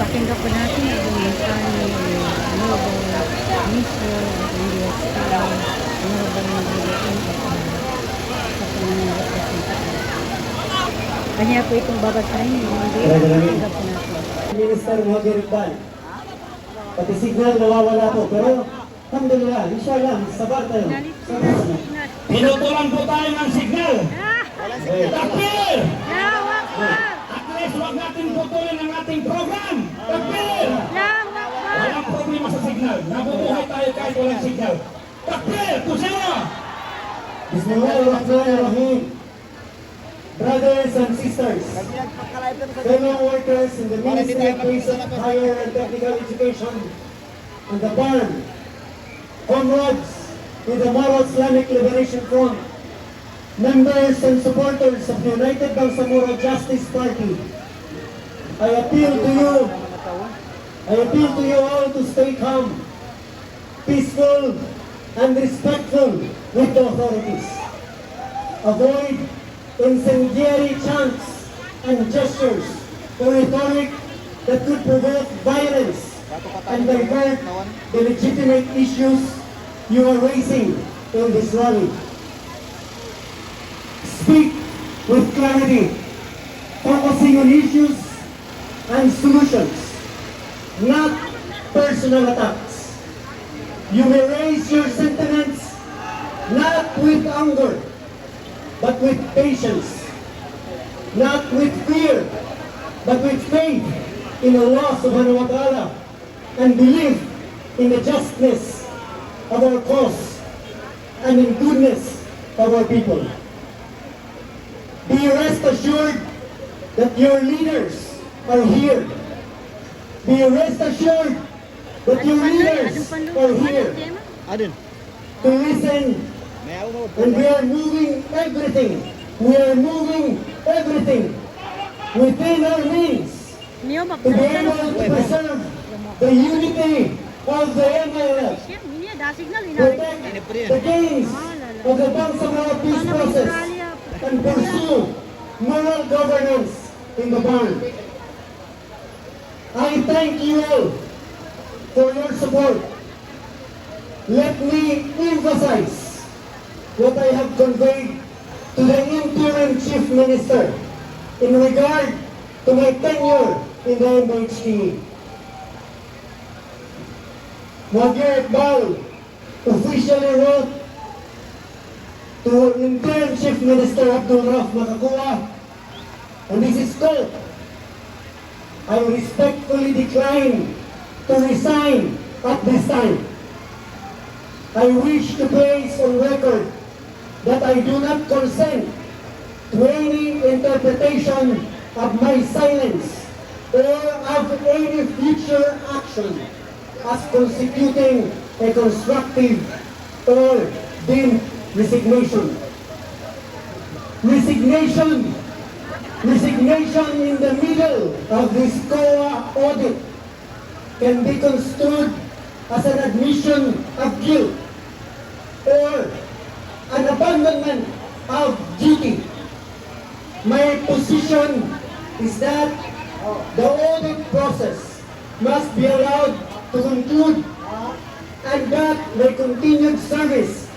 Pakinggan po natin ang mensahe ni Noble Minister of India Noble Navigating sa kanyang representative. Kanya po itong babasahin ng mga pakinggan po natin. Minister Mohamed Iqbal. Pati signal nawawala po, pero alhamdulillah, inshallah, sabar tayo. Pinutulan po tayo ng signal. Takbir! At least huwag natin putulin ang ating program. Takbir! Walang problema sa signal. Nabubuhay tayo kahit walang signal. Takbir! Kusino! Bismillahirrahmanirrahim. Brothers and sisters, fellow workers in the Ministry of Basic, Higher and Technical Education and the BARN, comrades in the Moro Islamic Liberation Front, members and supporters of the United Bangsamoro Justice Party, I appeal to you all to stay calm, peaceful, and respectful with the authorities. Avoid incendiary chants and gestures or rhetoric that could provoke violence and divert the legitimate issues you are raising in this rally. Speak with clarity, focusing on issues and solutions, not personal attacks. You may raise your sentiments not with anger, but with patience, not with fear, but with faith in Allah subhanahu wa ta'ala and belief in the justness of our cause and in goodness of our people. Be rest assured that your leaders are here. Be rest assured that your leaders are here to listen. And we are moving everything. We are moving everything within our means to be able to preserve the unity of the MILF, protect the gains of the Bangsamoro peace process, and pursue moral governance in the BARN. I thank you all for your support. Let me emphasize what I have conveyed to the interim chief minister in regard to my tenure in the MHTE. Mohamed Iqbal officially wrote to interim chief minister Abdul Rauf Makakua, and this is quote, I respectfully decline to resign at this time. I wish to place on record that I do not consent to any interpretation of my silence or of any future action as constituting a constructive or deemed resignation. Resignation in the middle of this COA audit can be construed as an admission of guilt or an abandonment of duty. My position is that the audit process must be allowed to conclude and that my continued service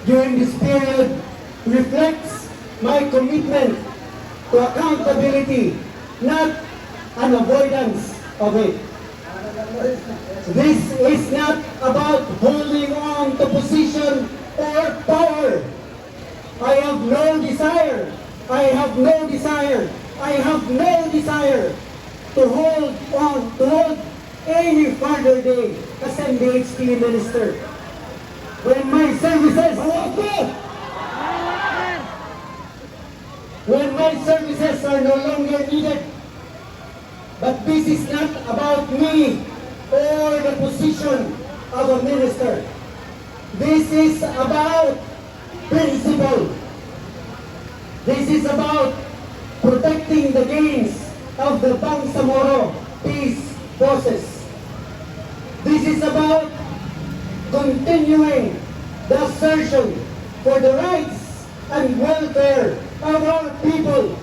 during this period reflects my commitment to accountability, not an avoidance of it. This is not about holding on to position or power. I have no desire to hold any further day as MDHT minister. When my services are no longer needed. But this is not about me or the position of a minister. This is about principle. This is about protecting the gains of the Bangsamoro peace process. This is about continuing the assertion for the rights and welfare of our people.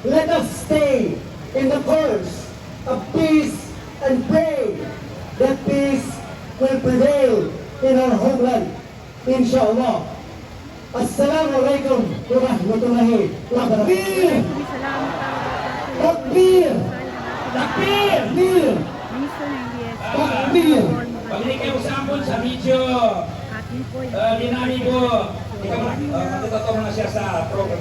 Let us stay in the course of peace and pray that peace will prevail in our homeland, inshallah. Assalamualaikum warahmatullahi wabarakatuh. Salamat Takbir! Takbir! Takbir! Ministro ng DSWD. Takbir! Pag hindi kayo usapon sa video, Atin po dinami ko, ikaw, matututo na siya sa program.